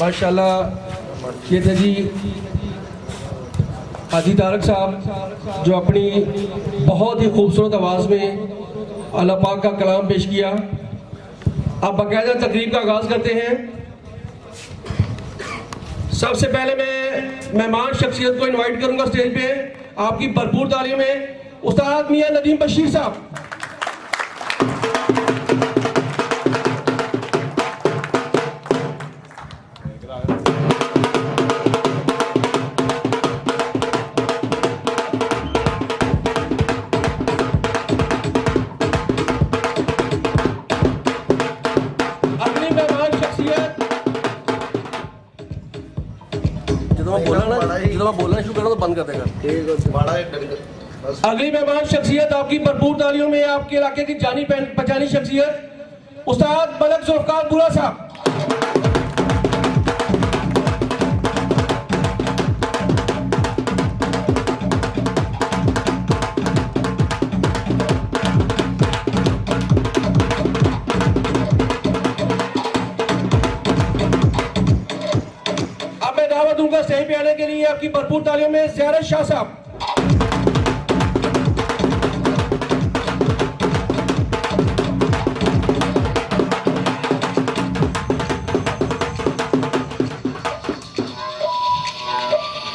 माशाल्लाह। ये थे जी हाजी तारक साहब जो अपनी बहुत ही खूबसूरत आवाज़ में अल्लाह पाक का कलाम पेश किया। अब बाकायदा तकरीब का आगाज़ करते हैं। सबसे पहले मैं मेहमान शख्सियत को इनवाइट करूंगा स्टेज पे, आपकी भरपूर तालियों में उस्ताद मियां नदीम बशीर साहब। बोलना शुरू करो तो बंद कर देगा। अगली मेहमान शख्सियत आपकी भरपूर तालियों में आपके इलाके की जानी पहचानी शख्सियत उस्ताद मलक जुल्फकार बुरा साहब। दूंगा स्टेज पे आने के लिए आपकी भरपूर तालियों में ज़ियारत शाह साहब।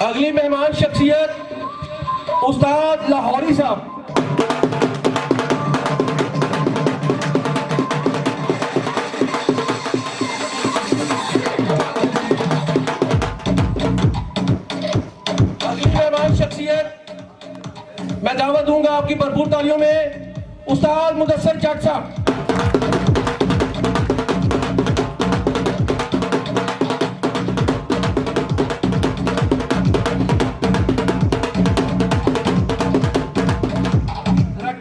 अगली मेहमान शख्सियत उस्ताद लाहौरी साहब। मैं दावत दूंगा आपकी भरपूर तालियों में उस्ताद मुदस्सर जट साहब।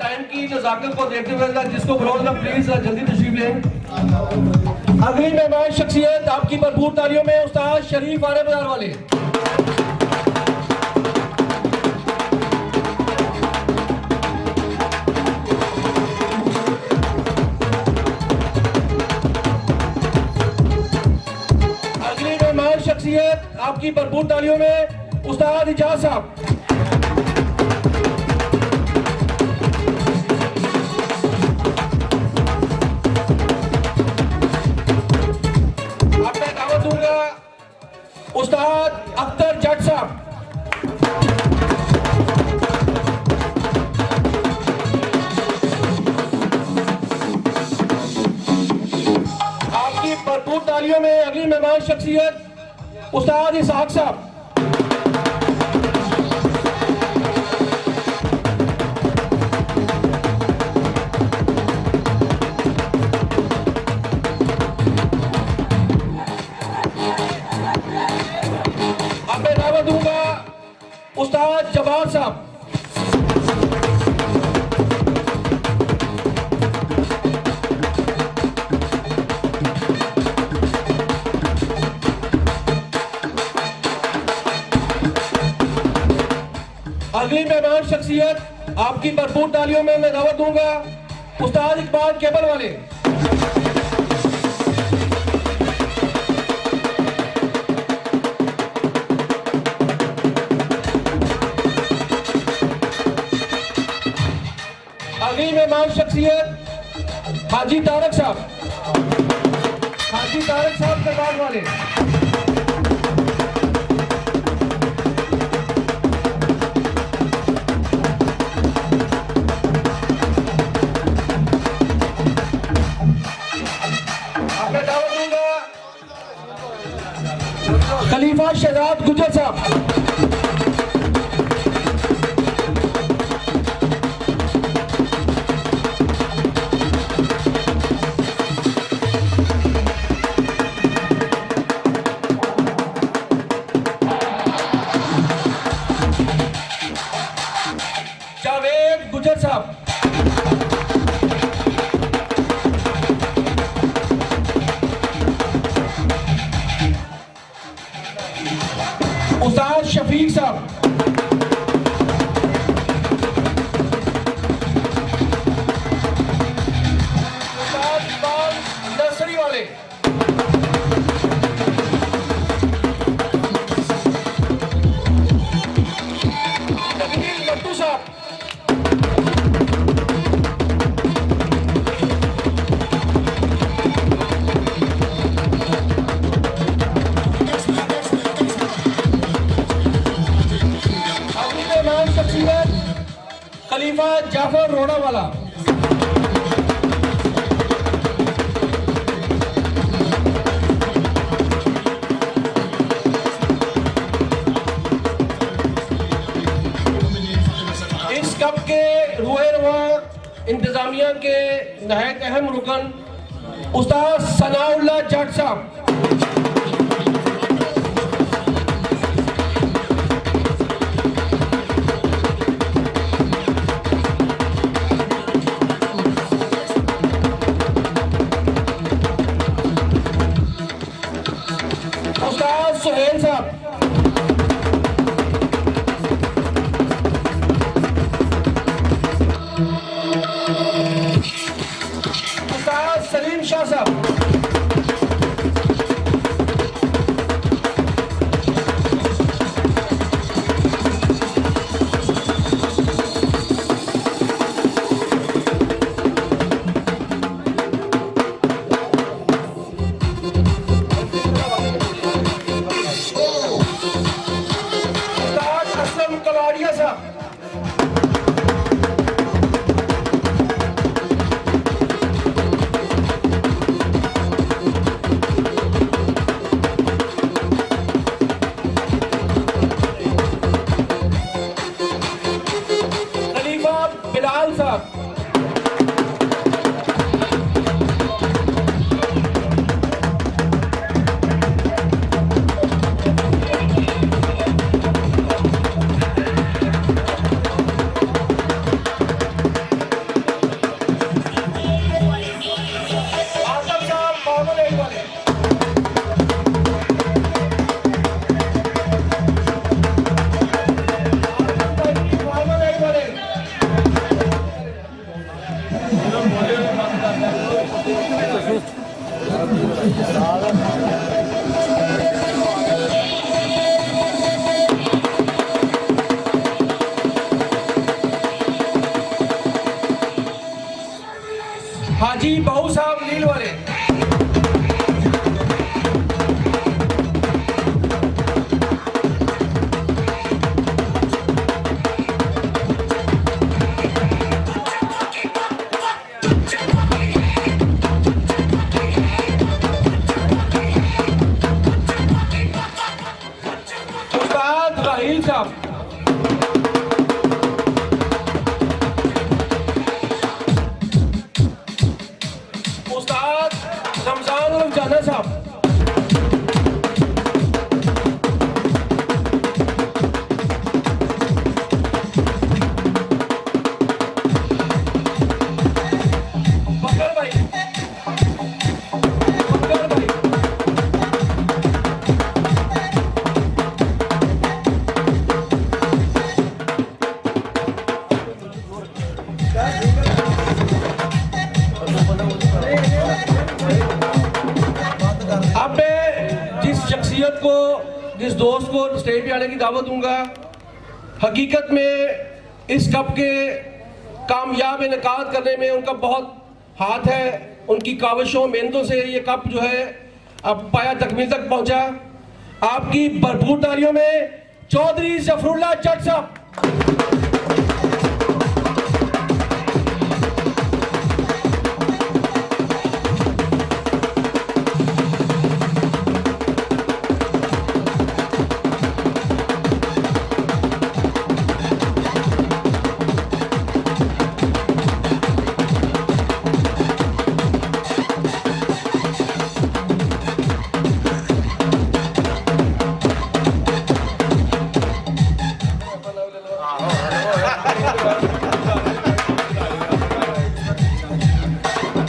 टाइम की नज़ाकत को देखते हुए जिसको बुलाऊंगा प्लीज जल्दी तशरीफ लें। अगली मेहमान शख्सियत आपकी भरपूर तालियों में उस्ताद शरीफ आरे बाजार वाले। शख्सियत आपकी भरपूर तालियों में उस्ताद इजाज साहब। अब मैं दावत दूंगा उस्ताद अख्तर जट साहब। आपकी भरपूर तालियों में अगली मेहमान शख्सियत उस्ताद इसहाक साहब। अब मैं दावत दूंगा उस्ताद जवाद साहब। अगली मेहमान शख्सियत आपकी भरपूर तालियों में मैं दावत दूंगा उस्ताद इकबाल केबल वाले। अगली मेहमान शख्सियत हाजी तारक साहब, हाजी तारक साहब दरबार वाले। मैं दावत दूंगा खलीफा शहजाद गुजर साहब। जावेद गुजर साहब। उस्ताद शफीक साहब। उस्ताद इकबाल नर्सरी वाले। तकनील मट्टू साहब। खलीफा जाफर रोड़ा वाला। इस कप के रूहे रवा इंतजामिया के नहायत अहम रुकन उस्ताद सनाउल्लाह जट साहब। उस्ताद सुहेल साहब। उस्ताद सलीम शाह साहब। शख्सियत को, जिस दोस्त को स्टेज पे आने की दावत दूंगा, हकीकत में इस कप के कामयाब इनेकाद करने में उनका बहुत हाथ है। उनकी काविशों मेहनतों से ये कप जो है अब पाया तकमील तक पहुंचा। आपकी भरपूर तालियों में चौधरी जफरुल्लाह जट साहब।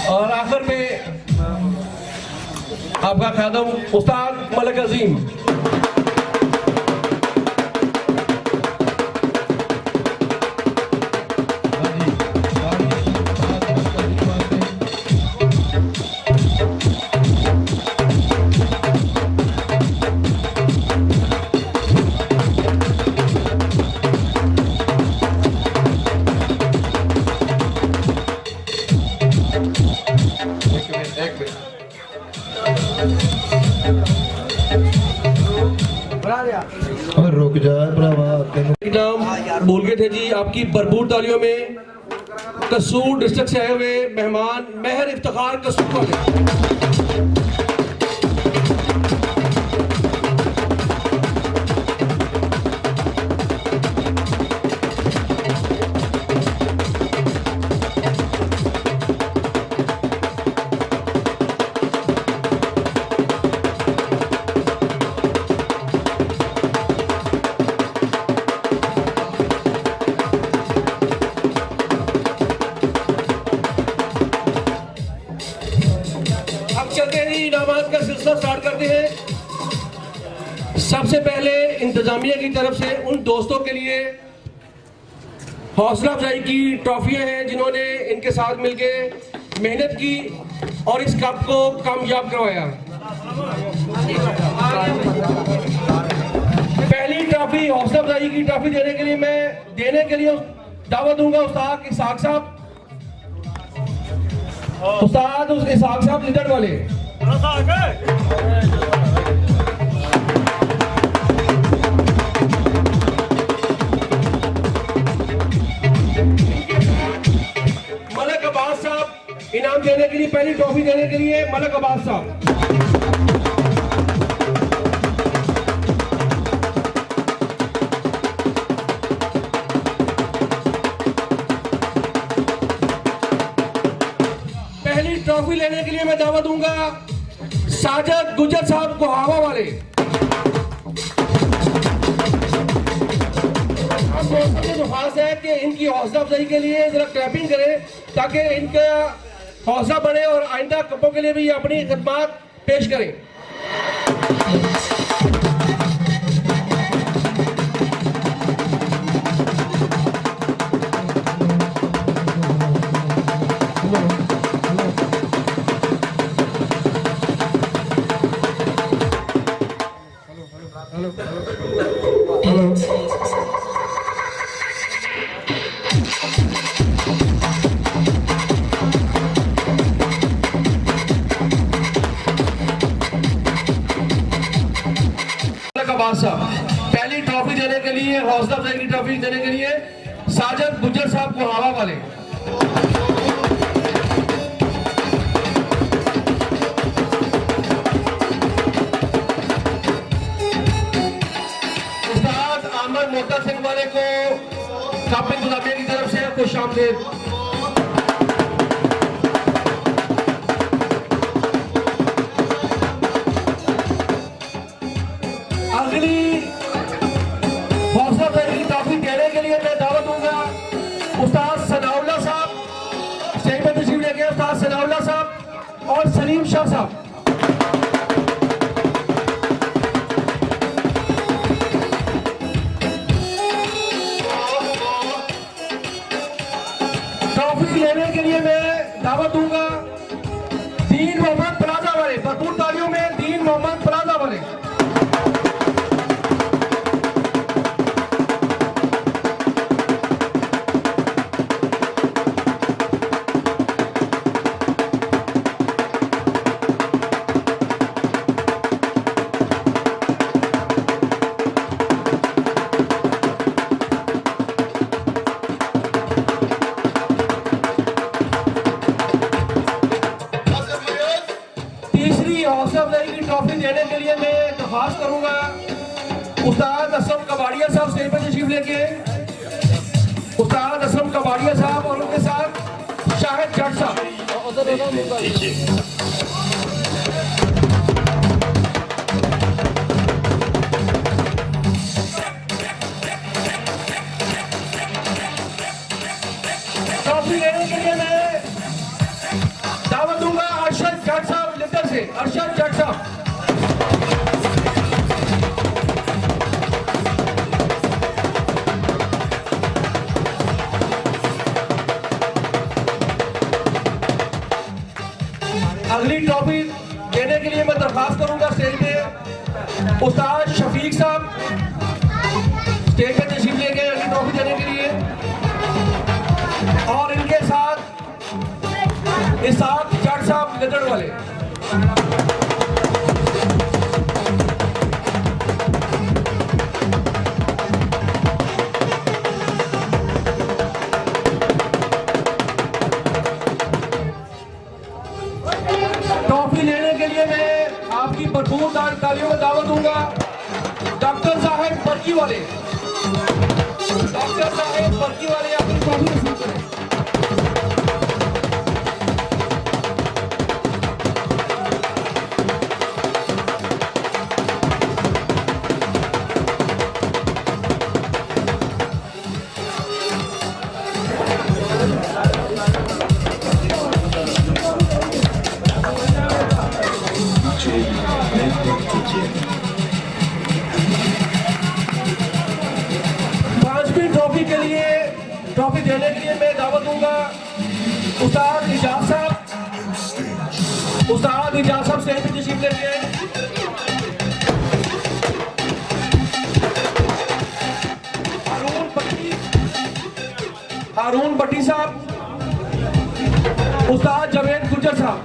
और आखिर में आपका खादम उस्ताद मलिक अजीम। और रुक जाए भरावा तेन नाम बोल गए थे जी। आपकी भरपूर तालियों में कसूर डिस्ट्रिक्ट से आए हुए मेहमान महर इफ्तिखार कसूर वाले। चलते ही इनामात का सिलसिला स्टार्ट करते हैं। सबसे पहले इंतजामिया की तरफ से उन दोस्तों के लिए हौसला अफजाई की ट्रॉफियां हैं जिन्होंने इनके साथ मिलकर मेहनत की और इस कप को कामयाब करवाया। पहली ट्रॉफी हौसला अफजाई की ट्रॉफी देने के लिए दावत दूंगा उस्ताद इसाक साहब। उस्ताद इसाक साहब लीडर वाले। मलिक अब्बास साहब इनाम देने के लिए, पहली ट्रॉफी देने के लिए मलिक अब्बास साहब। ट्रॉफी लेने के लिए मैं दावा दूंगा साजद गुजर साहब को हवा वाले। हम दोस्तों से दरख्वास्त है कि इनकी हौसला अफजाई के लिए जरा क्लैपिंग करें ताकि इनका हौसला बढ़े और आइंदा कपों के लिए भी अपनी खिदमत पेश करें। पहली ट्रॉफी देने के लिए, हौसला अफजाई की ट्रॉफी देने के लिए साजद गुजर साहब को हवा वाले। उस्ताद अहमद मोहता सिंह वाले को काफी गुलाबिया की तरफ से खुश आमदीद। सनाउल्लाह साहब और सलीम शाह साहब। ट्रॉफी लेने के लिए मैं दावत दूंगा दीन मोहम्मद प्लाजा वाले। भरपूर तालियों में दीन मोहम्मद प्लाजा वाले। दरख्वास्त करूंगा उस्ताद असलम कबाड़िया साहब स्टेज पर तशरीफ लेके, उस्ताद असलम कबाड़िया साहब और उनके साथ शाहिद जट साहब। ट्रॉफी लेने के लिए मैं दावत दूंगा अरशद जट साहब लिटर से, अरशद जट साहब। अगली ट्रॉफी देने के लिए मैं दरख्वास्त करूंगा स्टेज पे उस्ताद शफीक साहब स्टेज पे तशरीफ ले गए अगली ट्रॉफी देने के लिए, और इनके साथ इसाक जट साहब गदड़ वाले। ट्रॉफी लेने के लिए मैं आपकी भरपूर तालियों में दावत दूंगा डॉक्टर साहब बरकी वाले, डॉक्टर साहब बरकी वाले अपनी ट्रॉफी रिसीव करें। पांचवी ट्रॉफी के लिए, ट्रॉफी देने के लिए मैं दावत दूंगा उस्ताद इजाज साहब, उस्ताद इजाज साहब स्टेज पे तशरीफ लेके। हारून भट्टी साहब, उस्ताद जावेद गुर्जर साहब।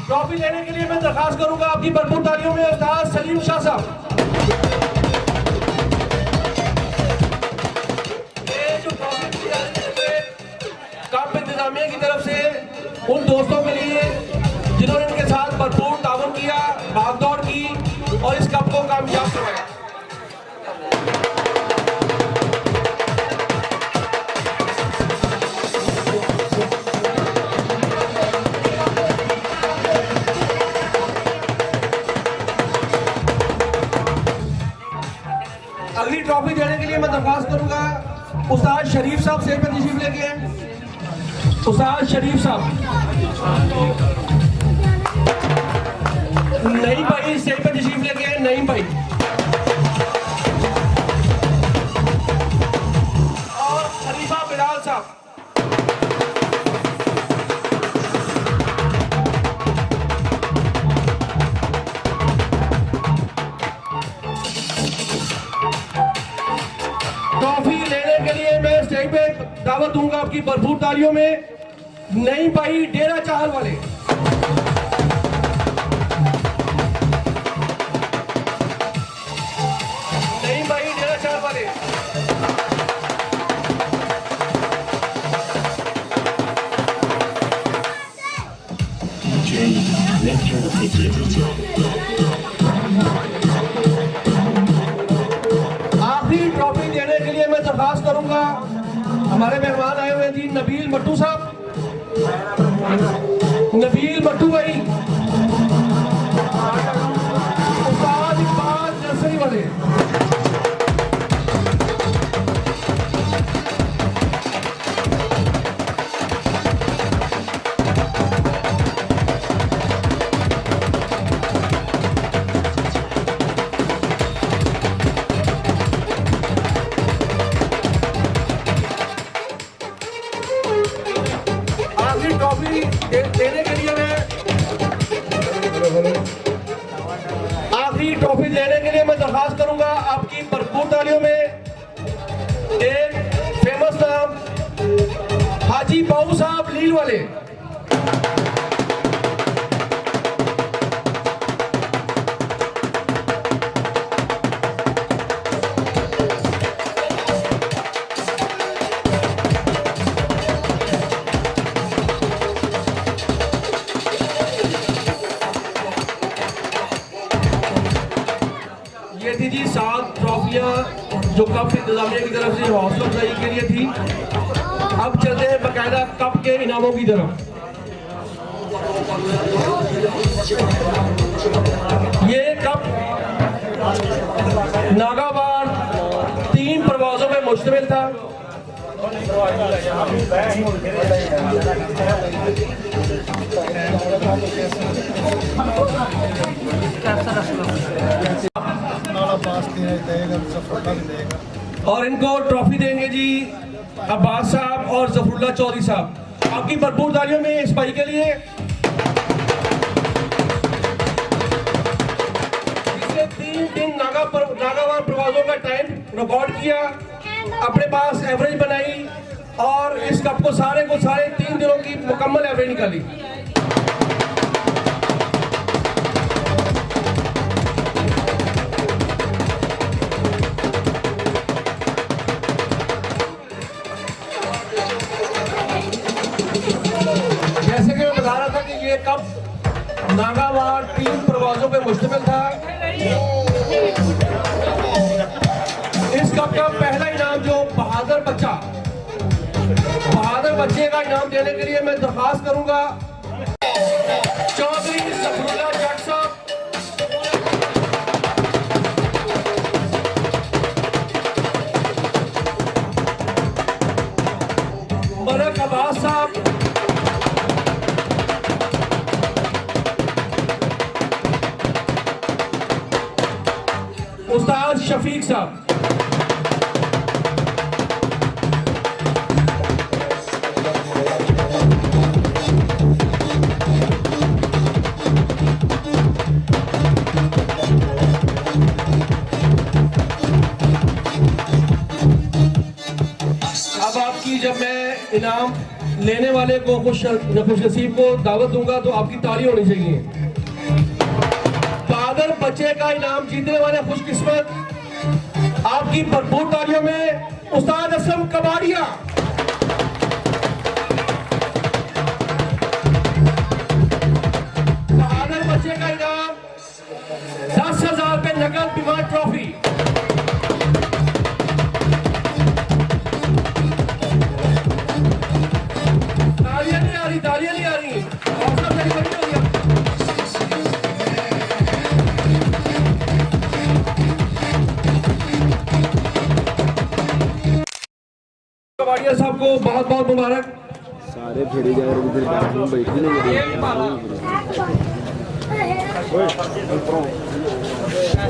ट्रॉफी लेने के लिए मैं दरख्वास्त करूंगा आपकी भरपूर तालियों में उस्ताद सलीम शाह साहब। ये जो ट्रॉफी कप इंतजामिया की तरफ से उन दोस्तों के लिए जिन्होंने इनके साथ भरपूर ताउन किया, भागदौड़ की और इस कप को कामयाब करवाया। अगली ट्रॉफी देने के लिए मैं दरख्वास्त करूंगा उस्ताद शरीफ साहब स्टेज पर तशरीफ लेके हैं, उस्ताद शरीफ साहब। नईम भाई स्टेज पर तशरीफ लेके हैं, नईम भाई। और खलीफा बिलाल साहब। ट्रॉफी लेने के लिए मैं स्टेज पे दावत दूंगा आपकी भरपूर तालियों में नईम भाई डेरा चाहल वाले। नईम भाई डेरा चाहल वाले। आखिरी ट्रॉफी देने के लिए मैं दरख्वास्त करूंगा हमारे मेहमान आए हुए जी नबील मट्टू साहब, नबील मट्टू भाई, उस्ताद इकबाल नर्सरी वाले। आखिरी ट्रॉफी देने के लिए मैं आखिरी ट्रॉफी लेने के लिए मैं दरख्वास्त करूंगा आपकी भरपूर तालियों में एक फेमस नाम हाजी बाबू साहब लील वाले। जी 7 ट्रॉफियां जो कप इंतजामिया की तरफ से हौसला अफजाई के लिए थी। अब चलते हैं बाकायदा कप के इनामों की तरफ। ये कप नागावार 3 परवाजों में मुश्तमिल था। और इनको ट्रॉफी देंगे जी अब्बास साहब और जफरुल्ला चौधरी साहब। आपकी भरपूर तालियों में इस भाई के लिए। इसने 3 दिन नागावार प्रवासों का टाइम रिकॉर्ड किया, अपने पास एवरेज बनाई और इस कप को सारे 3 दिनों की मुकम्मल एवरेज निकाली। जैसे कि मैं बता रहा था कि ये कप नागावार 3 प्रवासों पे मुश्तमिल था। इस कप का पहला इनाम जो बहादुर बच्चे का इनाम देने के लिए मैं दरखास्त करूंगा चौधरी जफरुल्ला जट साहब, मलक अब्बास साहब, उस्ताद शफीक साहब। अब आपकी जब मैं इनाम लेने वाले को खुश नसीब को दावत दूंगा तो आपकी ताली होनी चाहिए। बहादुर बच्चे का इनाम जीतने वाले खुशकिस्मत आपकी भरपूर तालियों में उस्ताद असलम कबाड़िया। बहादुर बच्चे का इनाम 10,000 रुपए नकद बीमा ट्रॉफी। तालियां नहीं आ रही हौसला अफजाई हो गया। कबाड़िया साहब को बहुत बहुत मुबारक। सारे भिड़ी जा रहे इधर बैठ नहीं।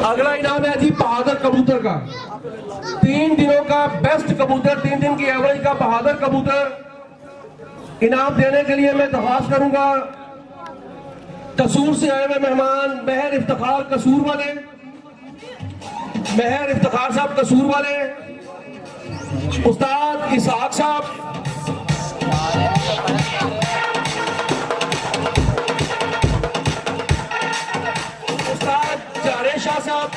अगला इनाम है जी बहादुर कबूतर का। 3 दिनों का बेस्ट कबूतर, 3 दिन की एवरेज का बहादुर कबूतर इनाम देने के लिए मैं दरख्वास्त करूंगा कसूर से आए हुए मेहमान महर इफ्तिखार कसूर वाले, महर इफ्तिखार साहब कसूर वाले, उस्ताद इसहाक साहब, उस्ताद जारे शाह साहब,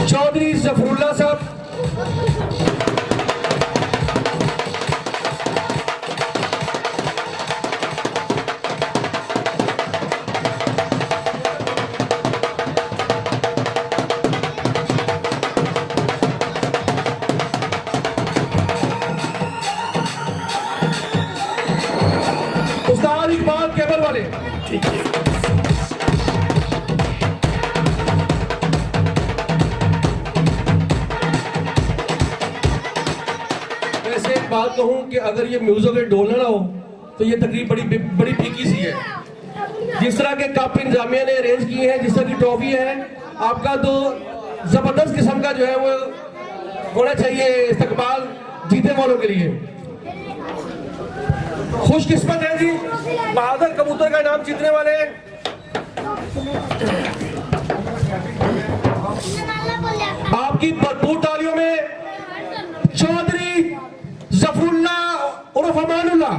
चौधरी जफरुल्ला साहब, उस्ताद इकबाल केबल वाले। वैसे एक बात कहूं कि अगर ये म्यूजिक डोलना ना हो तो ये तकरीब बड़ी फीकी सी है। जिस तरह के कप इंतजामिया ने अरेंज किए हैं, जिस तरह की ट्रॉफी है, आपका तो जबरदस्त किस्म का जो है वो होना चाहिए इस्तकबाल जीतने वालों के लिए। खुशकिस्मत है जी बहादुर कबूतर का इनाम जीतने वाले आपकी भरपूर तालियों में चौधरी जफरुल्ला उर्फ अमानुल्लाह।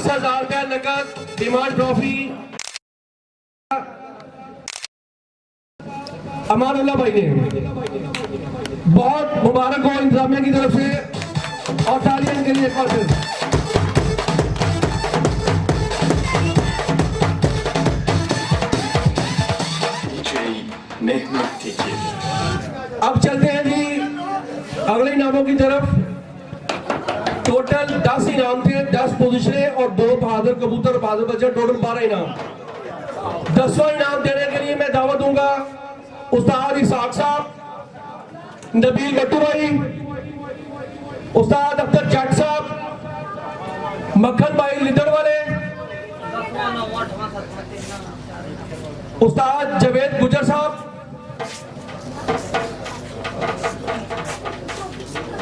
10,000 रुपया नकद डिमांड ट्रॉफी अमानुल्लाह भाई ने। बहुत मुबारक हो इंतजामिया की तरफ से और तालियां के लिए एक बार फिर। अब चलते हैं जी अगले इनामों की तरफ। टोटल 10 इनाम थे, 10 पोजीशनें और 2 बहादुर कबूतर बहादुर बच्चे, टोटल 12 इनाम। 10वां इनाम देने के लिए मैं दावत दूंगा उस्ताद इसाक साहब, नबील गट्टू भाई, उस्ताद अख्तर जट साहब, मक्खन भाई लिदड़ वाले, उस्ताद जवेद गुजर साहब,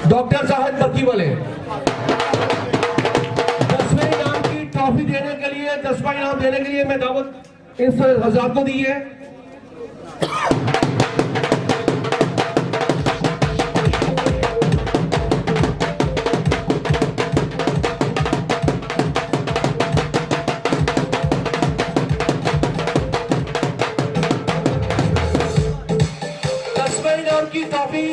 डॉक्टर साहब बर्की वाले। 10वें इनाम की ट्रॉफी देने के लिए, 10वां इनाम देने के लिए मैं दावत इन हज़रात को दी है। की ट्रॉफी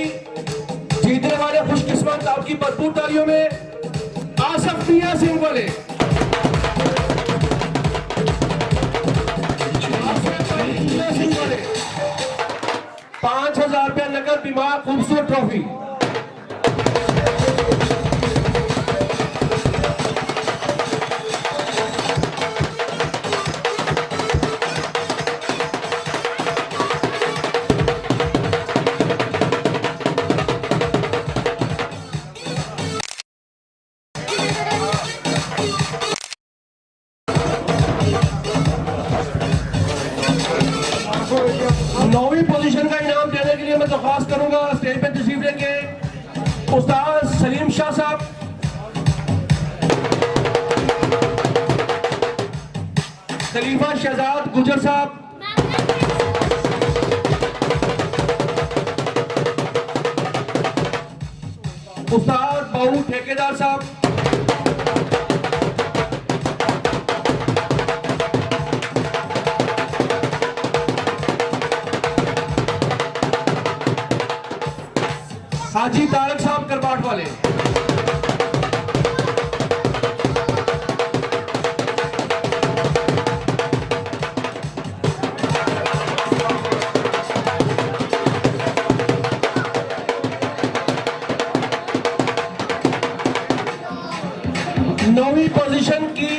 जीतने वाले खुशकिस्मत आपकी भरपूर तालियों में आसफ मियां सिंह वाले। 5,000 रुपया नकद बीमा खूबसूरत ट्रॉफी। नौवीं पोजीशन का इनाम देने के लिए मैं दरख्वास्त करूंगा स्टेज पे तशरीफ लेंगे उस्ताद सलीम शाह साहब, खलीफा शहजाद गुजर साहब, उस्ताद बाबू ठेकेदार साहब, हाजी तारक साहब करबाट वाले। नौवीं पोजीशन की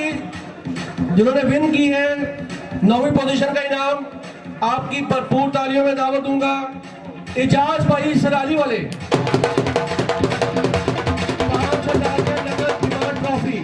जिन्होंने विन की है, नौवीं पोजीशन का इनाम आपकी भरपूर तालियों में दावत दूंगा इजाज भाई सराली वाले। 5,000 नकद डिमांड ट्रॉफी।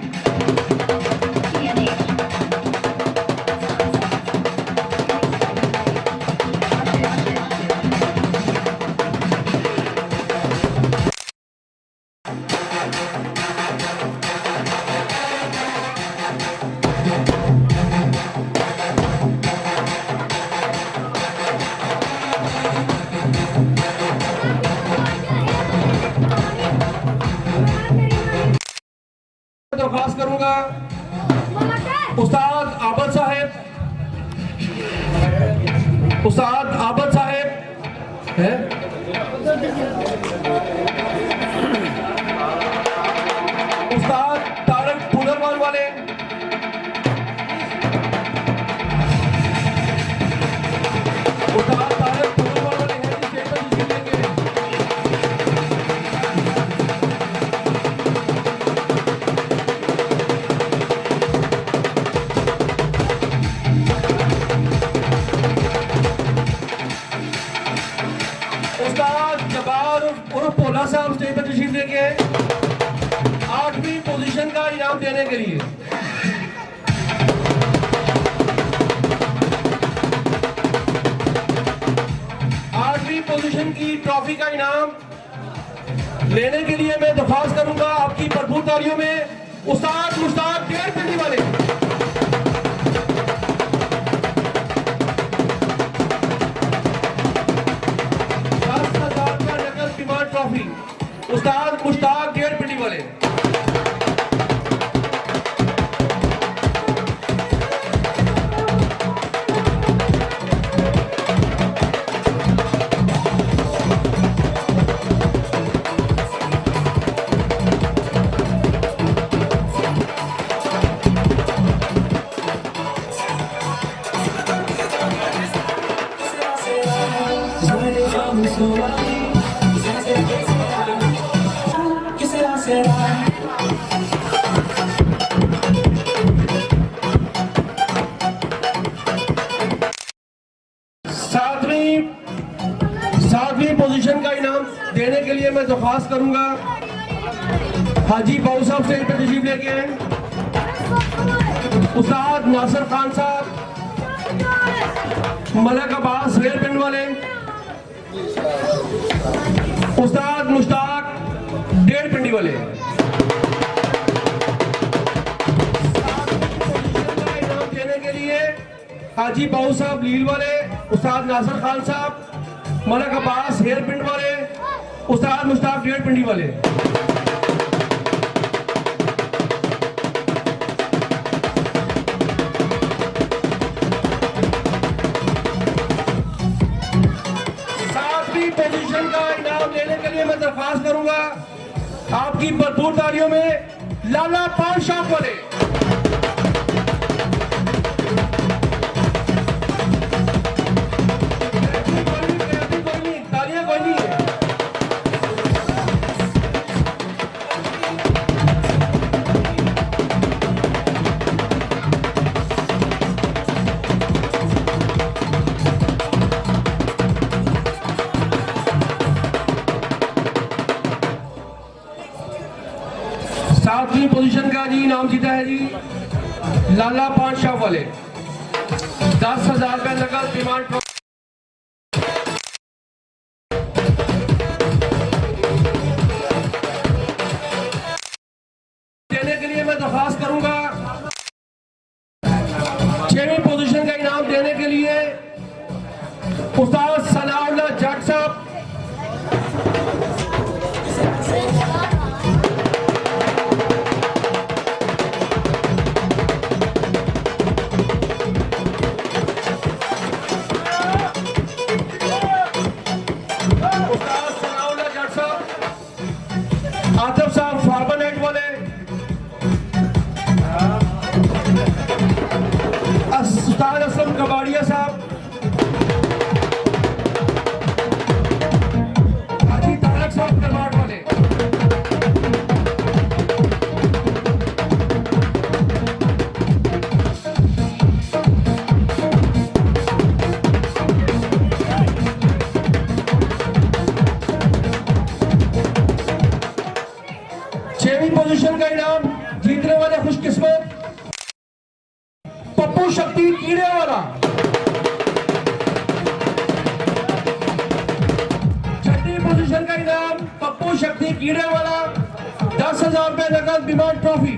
दरख्वास्त करूंगा उस्ताद आबद साहेब, उस्ताद आबद साहेब है, उस्ताद तारक पुनरवाल वाले, उस्ताद तारक पुनरवाल वाले हैं स्टेज पर तशरीफ लेंगे। उस्ताद जबार उर्फ भोला साहब स्टेज पर तशरीफ लेके 8वीं पोजीशन का इनाम देने के लिए। आठवीं पोजीशन की ट्रॉफी का इनाम लेने के लिए मैं दरख्वास्त करूंगा आपकी भरपूर तालियों में उस्ताद मुश्ताक डेढ़ पिंडी वाले। 10,000 का नकद डिमांड ट्रॉफी उस्ताद मुश्ताक डेढ़ पिंडी वाले। सातवीं पोजीशन का इनाम देने के लिए मैं दरख्वास्त करूंगा हाजी बाबू साहब स्टेज पर तशरीफ लेके आए, उस्ताद नासिर खान साहब, मलक अब्बास रेल पिंड वाले, उस्ताद मुश्ताक डेढ़ पिंडी वाले। इनाम देने के लिए हाजी बाबू साहब लील वाले, उस्ताद नासिर खान साहब, मलक अब्बास हेयर पिंड वाले, उस्ताद मुश्ताक डेढ़ पिंडी वाले। सातवीं पोजीशन का इनाम लेने के लिए मैं दरख्वास्त करूंगा आपकी भरपूर तालियों में लाला पान शॉप वाले। सातवीं पोजीशन का जी इनाम जीता है जी लाला पान शॉप वाले, 10,000 रुपए नकद डिमांड देने के लिए मैं दरख्वास्त करूंगा। छठवीं पोजीशन का इनाम देने के लिए उस्ताद सनाउल्लाह जट साहब, आतिफ साहब फार्बर नेट वाले, उस्ताद असलम कबाड़िया साहब, हाजी तारक साहब करवाट वाले। छठवीं पोजीशन का इनाम जीतने वाले खुशकिस्मत पप्पू शक्ति कीड़े वाला। छठी पोजीशन का इनाम पप्पू शक्ति कीड़े वाला, 10,000 रुपए नकद बीमार ट्रॉफी।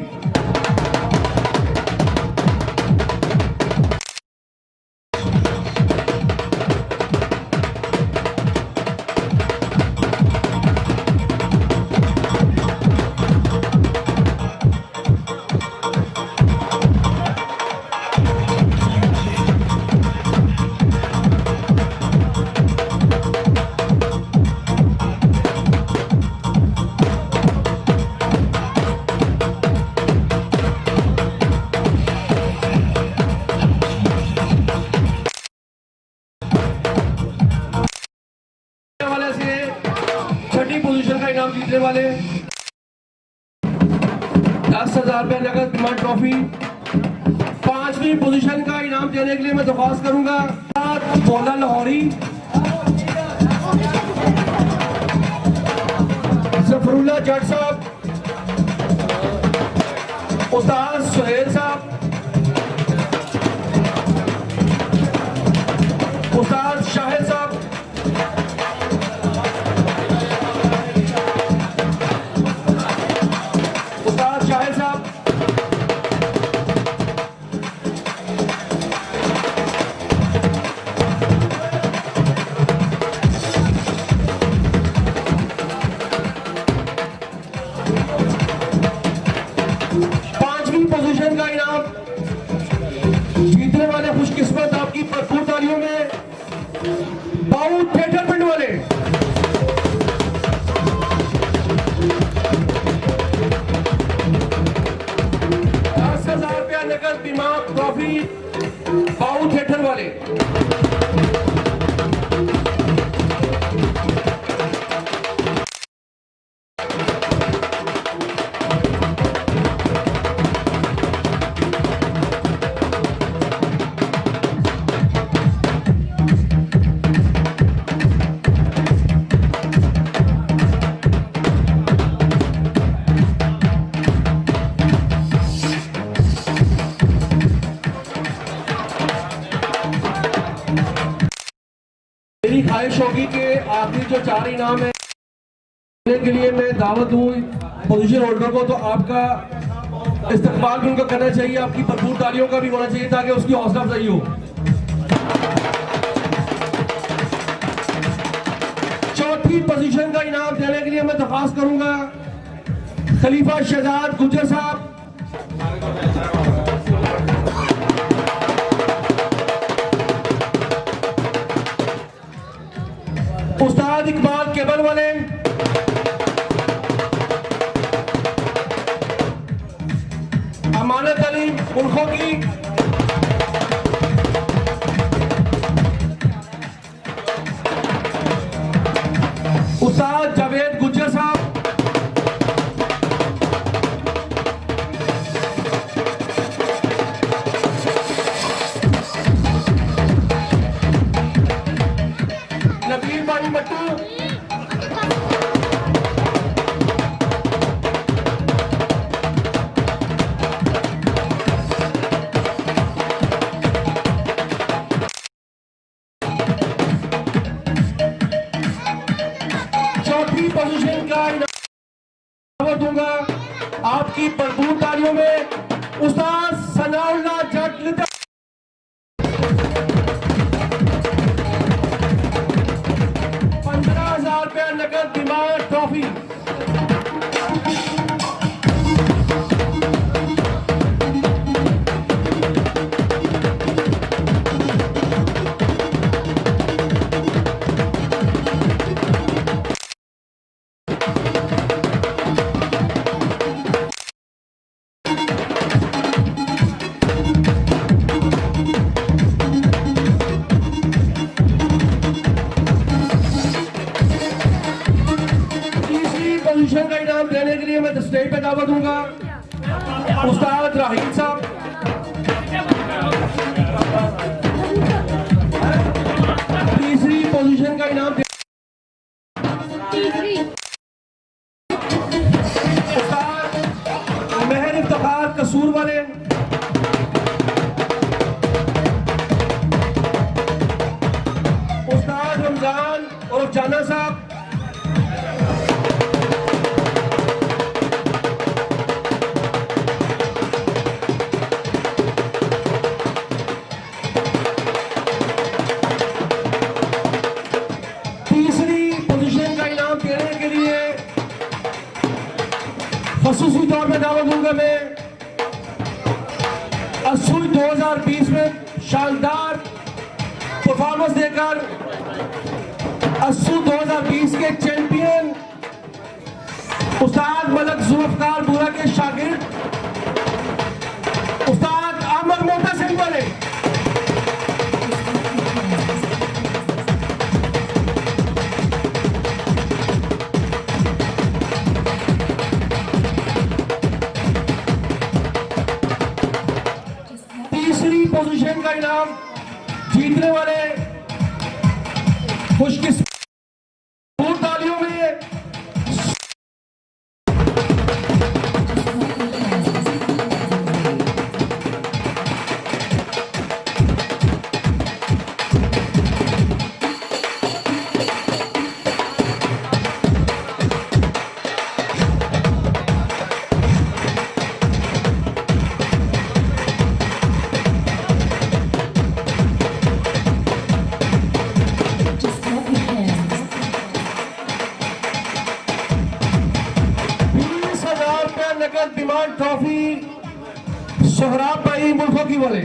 छठी पोजीशन का इनाम जीतने वाले 10,000 रुपए नकद डिमांड ट्रॉफी। पांचवी पोजीशन का इनाम देने के लिए मैं दरख्वास्त करूंगा मौला लाहौरी, जफरुल्लाह जट साहब, उस्ताद सुहेल साहब, उस्ताद शाहिद साहब, शाहिद साहब, पांचवी पोजीशन का इनाम जीतने वाले खुशकिस्मत आपकी भरपूर तालियों में बाऊ थिएटर पिंड वाले। 10,000 रुपया नकद बीमा ट्रॉफी बाऊ थिएटर वाले। इनाम है के लिए मैं दावत दूं पोजीशन होल्डर को, तो आपका इस्तकबाल भी उनका करना चाहिए, आपकी भरपूर तालियों का भी होना चाहिए ताकि उसकी हौसला अफजाई हो। चौथी पोजीशन का इनाम देने के लिए मैं दरख्वास्त करूंगा खलीफा शहजाद गुज्जर साहब, उस्ताद इकबाल केबल वाले, अमानत अली मुल्खों की, उस्ताद जावेद गुज्जर साहब, नबील भाई मट्टू, पोजीशन का इनाम दूंगा आपकी भरपूर तालियों में उस्ताद सनाउल्लाह जट लिदा, 15,000 रुपया नकद डिमांड ट्रॉफी। पोजीशन का इनाम देने के लिए मैं स्टेज पे दावत दूंगा उस्ताद राहील साहब, तीसरी पोजीशन का इनाम उस्ताद मेहर इफ्तिखार कसूर वाले, उस्ताद रमजान और जाना साहब, खसूसी तौर पर दावा दूंगा मैं असूल 2020 में शानदार परफॉर्मेंस देकर असूल 2020 के चैंपियन उस्ताद मलक जुल्फकार बुरा के शागिर्द उस्ताद अहमद मोहता सिंह वाले, पोजीशन का इनाम जीतने वाले खुशकिस्मत तालियों में डिमांड ट्रॉफी सोहराब भाई मुल्खों की वाले,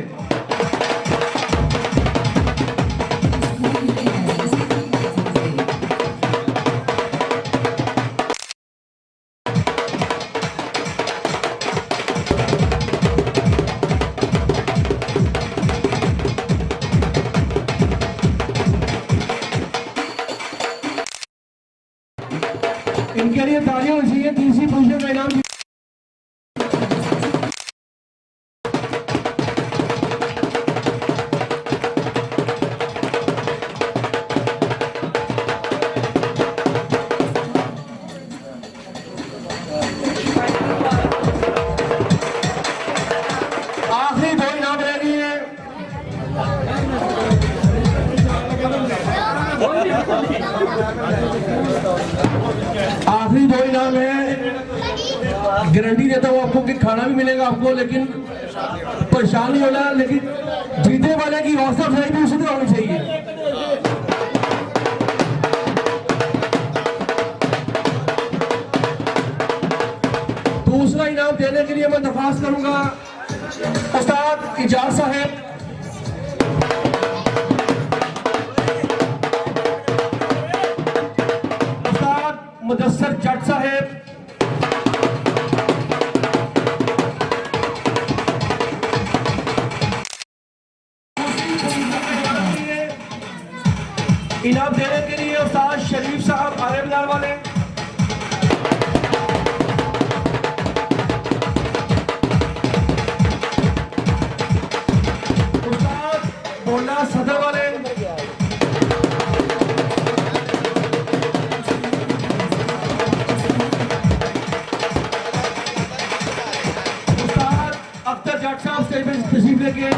इनके लिए तालियां होनी चाहिए। तीसरी पोजीशन का इनाम आखिरी 2 इनाम है, गारंटी देता हूँ आपको कि खाना भी मिलेगा आपको, लेकिन परेशान नहीं होना। लेकिन जीतने वाले की हौसला अफजाई भी उसी तरह होनी चाहिए। दूसरा इनाम देने के लिए मैं दरख्वास्त करूंगा उस्ताद इजाज साहब, उस्ताद मुदस्सर जट साहब, इनाम देने के लिए उस्ताद शरीफ साहब आरेमदार वाले, उस्ताद बोला सदर वाले, उस्ताद अख्तर जट साहब स्टेज पे तशरीफ लेके,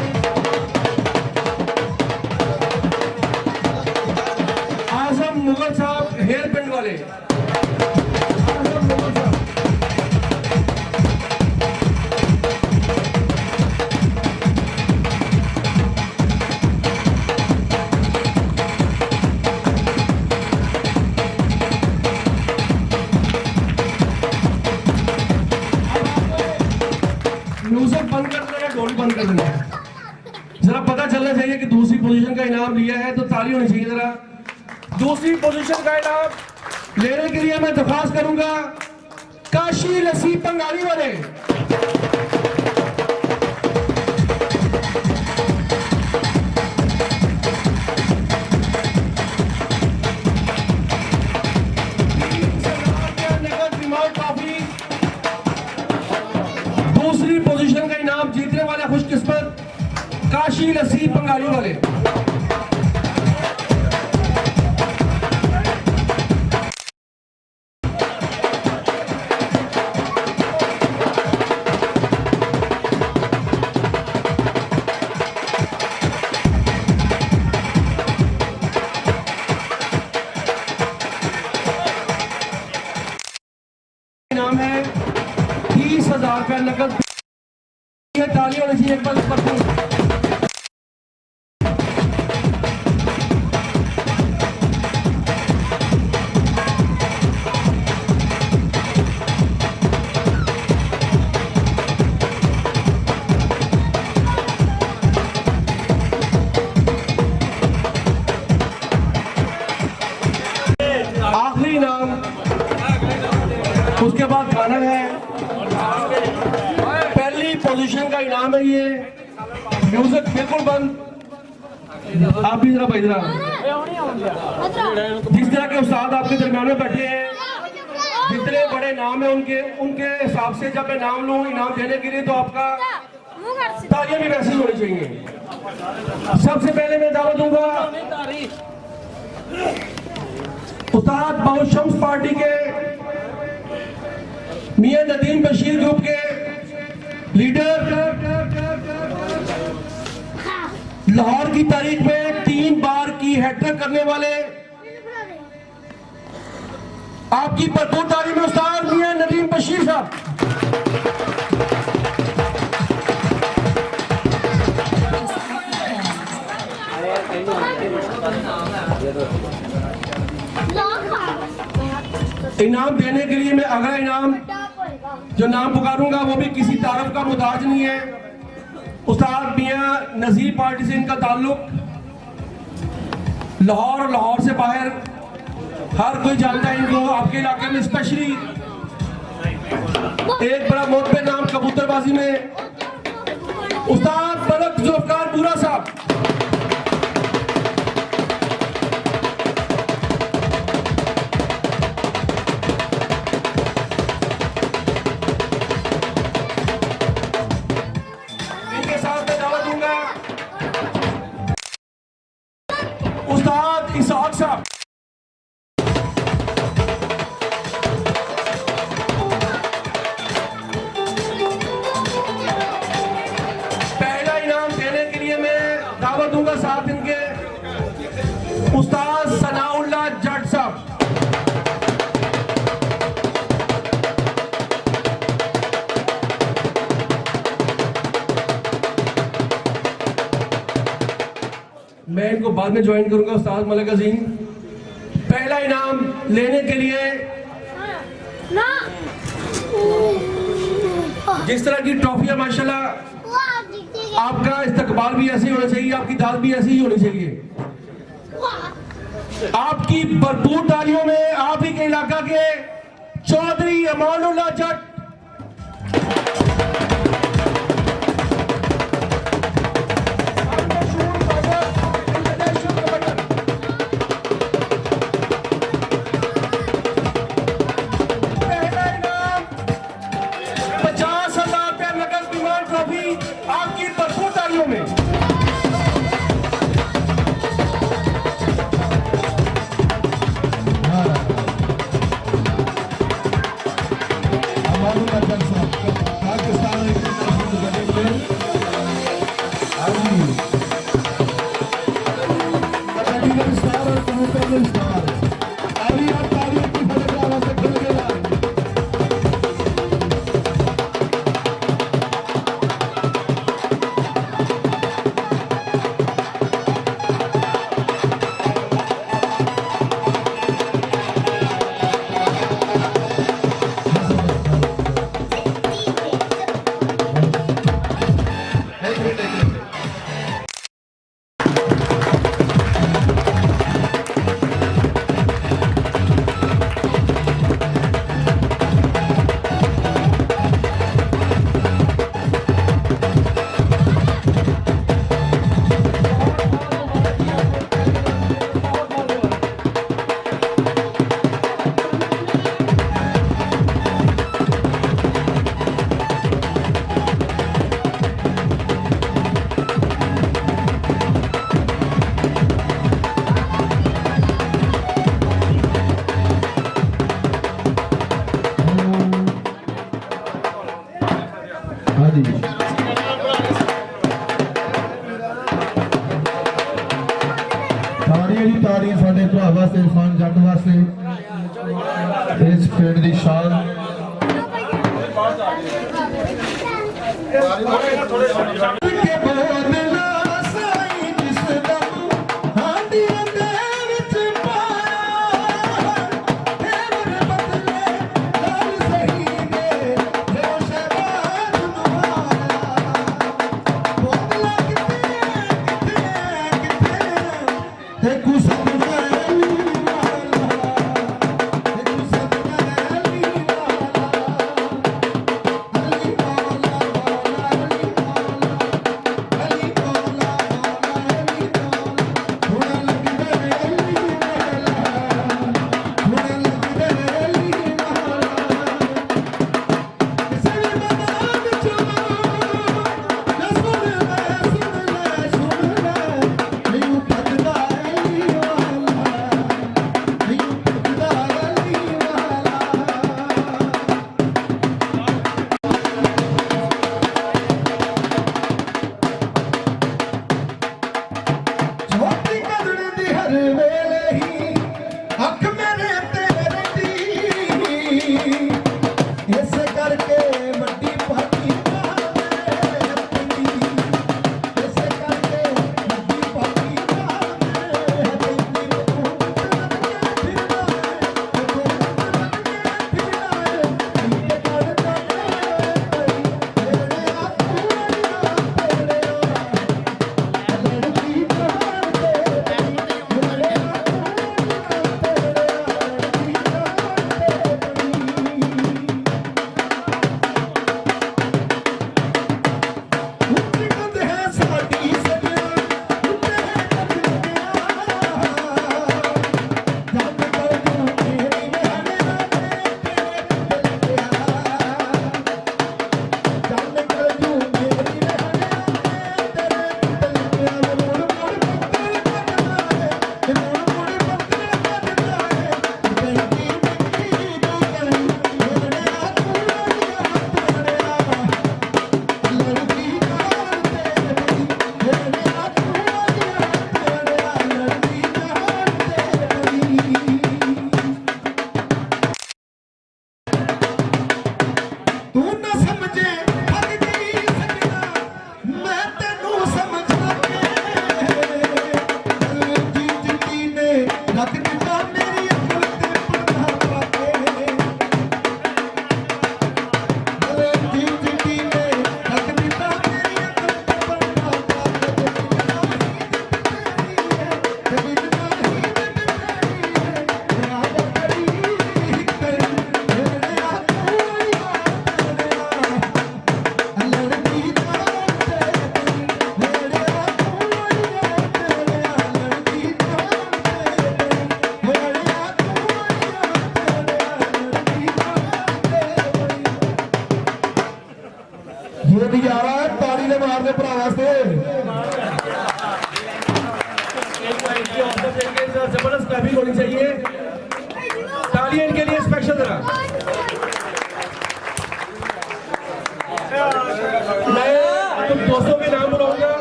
मुगल साहब हेयर पिंड वाले, म्यूजिक बंद कर देना, ढोल बंद कर देना। जरा पता चलना चाहिए कि दूसरी पोजीशन का इनाम लिया है, तो ताली होनी चाहिए। जरा दूसरी पोजीशन का इनाम लेने के लिए मैं दरख्वास्त करूंगा काशी लस्सी पंगाली वाले, ट्रॉफी। दूसरी पोजीशन का इनाम जीतने वाले खुशकिस्मत काशी लस्सी पंगाली वाले। इनाम है 30,000 रुपया नकद। ताली होनी चाहिए एक बार पर। आखिरी इनाम, उसके बाद खाना है। पहली पोजीशन का इनाम है ये, म्यूजिक बिल्कुल बंद। आप भी जरा इधर, जिस तरह के उस्ताद आपके दरमियान में बैठे हैं, जितने बड़े नाम है उनके हिसाब से जब मैं नाम लूं इनाम देने के लिए, तो आपका तालियां भी वैसी होनी चाहिए। सबसे पहले मैं दावत दूंगा उस्ताद बहुत शम्स पार्टी के मियां नदीम बशीर ग्रुप के लीडर, लाहौर की तारीख में 3 बार की हैट्रिक करने वाले, आपकी भरपूर तारीफ में उस्ताद मियां नदीम बशीर साहब। इनाम देने के लिए मैं अगला इनाम जो नाम पुकारूंगा वो भी किसी तारफ का मुताज नहीं है। उस्ताद मियां नजीर पार्टी से इनका ताल्लुक, लाहौर और लाहौर से बाहर हर कोई जानता है इनको। आपके इलाके में स्पेशली एक बड़ा मोहब्बत नाम कबूतरबाजी में उस्ताद मलक जुल्फकार पूरा साहब। उस्ताद इसाक साहब, पहला इनाम देने के लिए मैं को बाद में ज्वाइन करूंगा उस्ताद मलिक अजीम। पहला इनाम लेने के लिए जिस तरह की ट्रॉफियां माशाल्लाह, आपका इस्तकबाल भी ऐसे ही होना चाहिए, आपकी दाद भी ऐसी ही होनी चाहिए। आपकी भरपूर तालियों में आप ही के इलाका के चौधरी अमानुल्लाह जट आपकी भरपूर तालियों में। ताड़ियां साडे भरा वास्ते, इरफान जट वास्ते, इस पिंड की शान। ये नजारा है ताली दे मारने भरा वास्ते जबरदस्त क्लैपिंग होनी चाहिए तालियां इनके लिए स्पेशल जरा मैं तुम दोस्तों के नाम बुलाऊंगा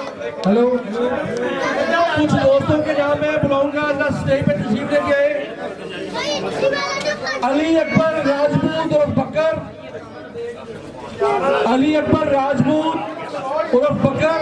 हेलो कुछ दोस्तों के नाम मैं बुलाऊंगा ना स्टेज पे तशरीफ लेके आए अली अकबर राजपूत उर्फ बकर अली अकबर राजपूत उर्फ बकर